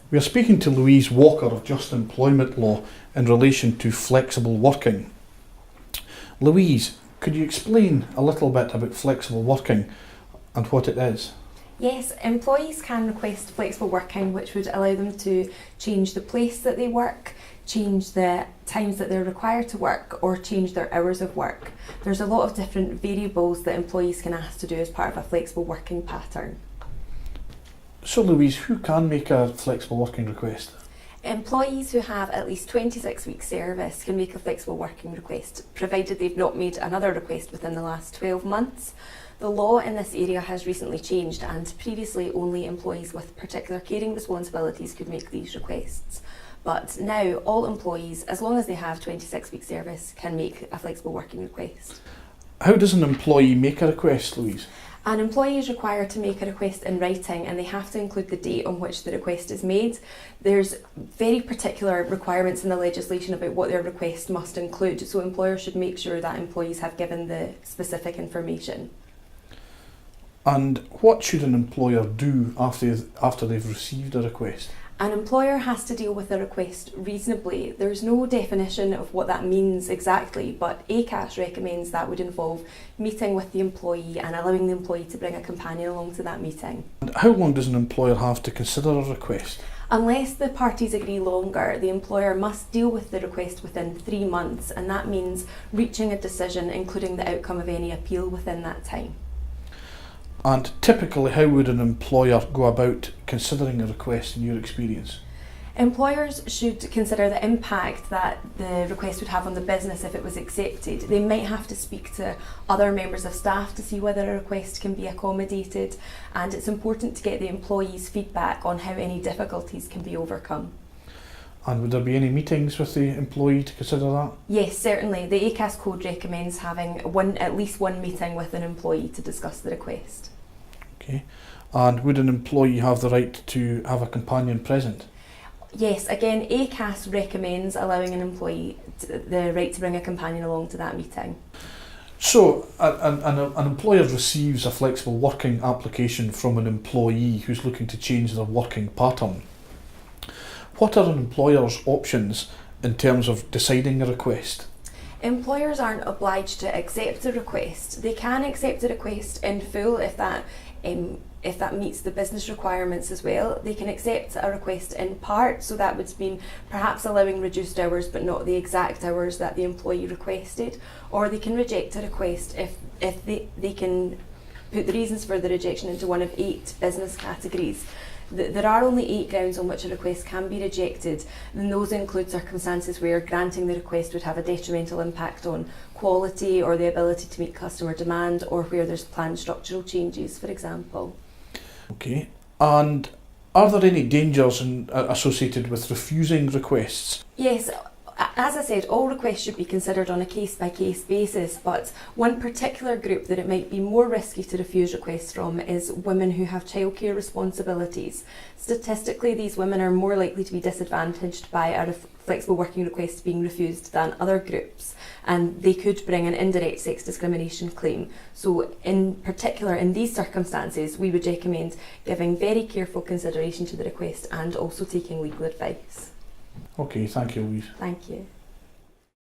We are speaking to Louise Walker of Just Employment Law in relation to flexible working. Louise, could you explain a little bit about flexible working and what it is? Yes, employees can request flexible working, which would allow them to change the place that they work, change the times that they're required to work, or change their hours of work. There's a lot of different variables that employees can ask to do as part of a flexible working pattern. So Louise, who can make a flexible working request? Employees who have at least 26 weeks service can make a flexible working request, provided they've not made another request within the last 12 months. The law in this area has recently changed, and previously only employees with particular caring responsibilities could make these requests. But now all employees, as long as they have 26 weeks service, can make a flexible working request. How does an employee make a request, Louise? An employee is required to make a request in writing, and they have to include the date on which the request is made. There's very particular requirements in the legislation about what their request must include, so employers should make sure that employees have given the specific information. And what should an employer do after they've received a request? An employer has to deal with a request reasonably. There's no definition of what that means exactly, but ACAS recommends that would involve meeting with the employee and allowing the employee to bring a companion along to that meeting. And how long does an employer have to consider a request? Unless the parties agree longer, the employer must deal with the request within 3 months, and that means reaching a decision, including the outcome of any appeal within that time. And typically, how would an employer go about considering a request in your experience? Employers should consider the impact that the request would have on the business if it was accepted. They might have to speak to other members of staff to see whether a request can be accommodated, and it's important to get the employee's feedback on how any difficulties can be overcome. And would there be any meetings with the employee to consider that? Yes, certainly. The ACAS code recommends having at least one meeting with an employee to discuss the request. Okay. And would an employee have the right to have a companion present? Yes, again, ACAS recommends allowing an employee the right to bring a companion along to that meeting. So, an employer receives a flexible working application from an employee who's looking to change their working pattern. What are an employer's options in terms of deciding a request? Employers aren't obliged to accept a request. They can accept a request in full if that meets the business requirements as well. They can accept a request in part, so that would mean perhaps allowing reduced hours but not the exact hours that the employee requested, or they can reject a request if they can put the reasons for the rejection into one of 8 business categories. There are only 8 grounds on which a request can be rejected, and those include circumstances where granting the request would have a detrimental impact on quality or the ability to meet customer demand, or where there's planned structural changes, for example. Okay. And are there any dangers associated with refusing requests? Yes. As I said, all requests should be considered on a case-by-case basis, but one particular group that it might be more risky to refuse requests from is women who have childcare responsibilities. Statistically, these women are more likely to be disadvantaged by a flexible working request being refused than other groups, and they could bring an indirect sex discrimination claim. So in particular, in these circumstances, we would recommend giving very careful consideration to the request and also taking legal advice. Okay, thank you, Louise. Thank you.